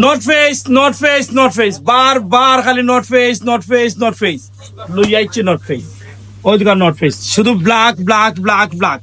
not ফেস নট ফেস নট ফেস বার খালি নট ফেস নট ফেস নট ফেস লই আইছে নট ফেস ওই দোকান নট ফেস শুধু black black black black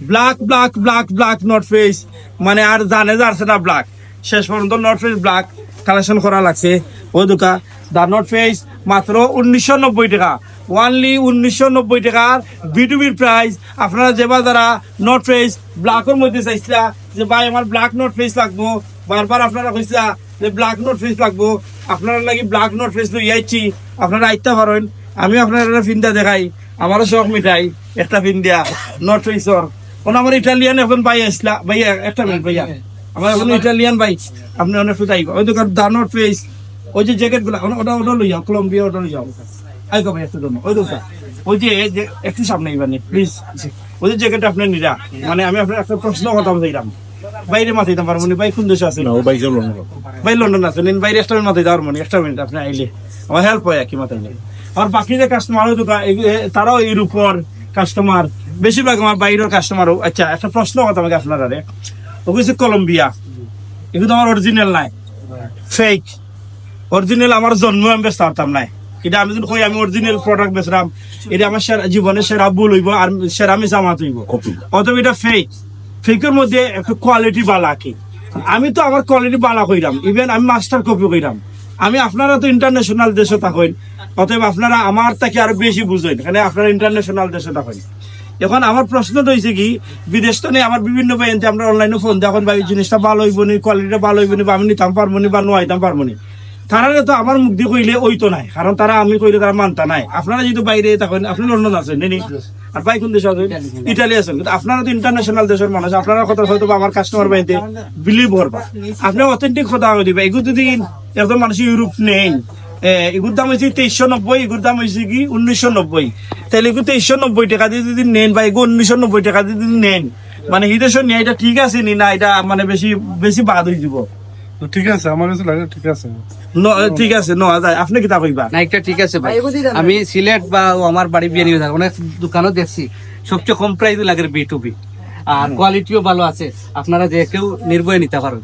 black black black black নট ফেস মানে আর জানে যাচ্ছে না ব্ল্যাক শেষ পর্যন্ত নট ফেস ব্ল্যাক কালেকশন করা লাগছে ওই দোকান দা নট ফেস মাত্র 1990 টাকা ওনলি 1990 টাকার বিটুবির প্রাইস আপনারা যেবা যারা নট ফেস ব্ল্যাকের মধ্যে চাইছিলা যে ভাই আমার ব্ল্যাক নট ফেস লাগবো বারবার আপনারা কইছিলা যে ব্ল্যাক নোট ফেস লাগবো আপনারা লাগি ব্ল্যাক নোট ফেস লই আইছি আপনারা আইতে পারেন আমি আপনারা ফিন্দা দেখাই আমারও শখ মিঠাই একটা ফিন্দিয়া নোট ফেসর কোন আমার ইটালিয়ান এখন ভাই আসলা ভাই একটা মিনিট ভাইয়া আমার এখন ইটালিয়ান ভাই আপনি অনেক ফুটাই ওই দোকান দা নোট ফেস ওই যে জ্যাকেট গুলা ওটা লই যাও কলম্বিয়া ওটা লই যাও আইগো ভাই একটু দম ওই দোকান ওই যে একটু সামনে ইবানি প্লিজ ওই যে জ্যাকেট আপনি নিরা মানে আমি আপনার একটা প্রশ্ন কথা বলছিলাম বাইরে মাথায় দিতে পারবো ভাই কোন দেশে আছেন ভাই লন্ডন আছেন বাইরে একটা মিনিট মাথায় যাওয়ার মানে একটা মিনিট আপনি আইলে আমার হেল্প হয় কি মাথায় নেই আর বাকি যে কাস্টমার তারাও ইউরোপর কাস্টমার বেশিরভাগ আমার বাইরের কাস্টমারও আচ্ছা একটা প্রশ্ন কথা আমাকে আপনারা ও কিছু কলম্বিয়া এগুলো তো আমার অরিজিনাল নাই ফেক অরিজিনাল আমার জন্ম আমি বেচতে পারতাম নাই এটা আমি যদি কই আমি অরিজিনাল প্রোডাক্ট বেচলাম এটা আমার জীবনের সেরা ভুল হইব আর সেরা আমি জামাত হইব অথবা এটা ফেক ফেকের মধ্যে একটা কোয়ালিটি বালা কি আমি তো আমার কোয়ালিটি বালা কইরাম ইভেন আমি মাস্টার কপি কইরাম আমি আপনারা তো ইন্টারন্যাশনাল দেশে থাকেন অতএব আপনারা আমার থেকে আরো বেশি বুঝেন এখানে আপনারা ইন্টারন্যাশনাল দেশে থাকেন এখন আমার প্রশ্নটা হয়েছে কি বিদেশ তো নেই আমার বিভিন্ন ব্যাংকে আমরা অনলাইনে ফোন দেখুন ভাই জিনিসটা ভালো হইব নি কোয়ালিটিটা ভালো হইব নি বা আমি নিতাম পারবো নি বা নোয়াইতাম পারবো নি তারা তো আমার মুখ দিয়ে কইলে ওই তো নাই কারণ তারা আমি কইলে তারা মানতা নাই আপনারা যেহেতু বাইরে থাকেন আপনি লন্ডন আছেন নেই আর ভাই কোন দেশে আছেন ইটালি আছেন কিন্তু আপনারা তো ইন্টারন্যাশনাল দেশের মানুষ আপনারা কথা হয়তো আমার কাস্টমার বাইতে বিলিভ করবা আপনি অথেন্টিক কথা দিবা এগুলো যদি একদম মানুষ ইউরোপ নেই এগুলোর দাম হয়েছে 2390 এগুলোর দাম হয়েছে কি 1990 তাহলে এগুলো 2390 টাকা দিয়ে যদি নেন বা এগুলো 1990 টাকা দিয়ে যদি নেন মানে হিদেশ নিয়ে এটা ঠিক আছে নি না এটা মানে বেশি বেশি বাদ হয়ে যাব ঠিক আছে আমার কাছে লাগে ঠিক আছে ঠিক আছে নেওয়া যায় আপনি কি তা কইবা না একটা ঠিক আছে ভাই আমি সিলেট বা আমার বাড়ি বিয়ানি বাজার অনেক দোকানও দেখছি সবচেয়ে কম প্রাইসে লাগে বিটুবি আর কোয়ালিটিও ভালো আছে আপনারা যে কেউ নির্ভয়ে নিতে পারেন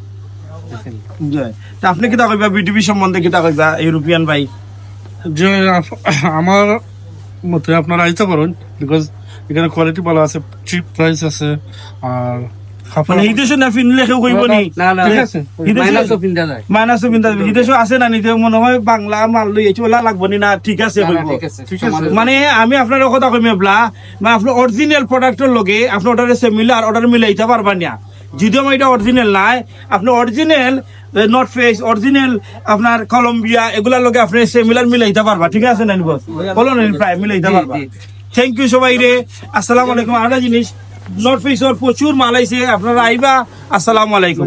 তা আপনি কি তা কইবা বিটিভি সম্বন্ধে কি তা কইবা ইউরোপিয়ান ভাই যে আমার মতে আপনারা আইতে পারেন বিকজ এখানে কোয়ালিটি ভালো আছে চিপ প্রাইস আছে আর মানে হিদেশ না ফিনলে কেউ কইব নি ঠিক আছে মাইনাসও পিন্দা যায় মাইনাসও পিন্দা হিদেশ আছে না নিতে মনে হয় বাংলা মাল লই এসে বলা লাগবো নি না ঠিক আছে কইব ঠিক আছে মানে আমি আপনার কথা কইমে বলা মানে আপনার অরিজিনাল প্রোডাক্টের লগে আপনি অর্ডারে সিমিলার অর্ডার মিলাইতে পারবা না যদিও আমার এটা অরিজিনাল নাই আপনি অরিজিনাল নট ফেস অরিজিনাল আপনার কলম্বিয়া এগুলার লগে আপনি সিমিলার মিলাইতে পারবা ঠিক আছে না বস বলো না প্রায় মিলাইতে পারবা থ্যাংক ইউ সবাই রে আসসালামু আলাইকুম আরেকটা জিনিস নট ফেস প্রচুর মাল আইছে আপনারা আইবা আসসালামু আলাইকুম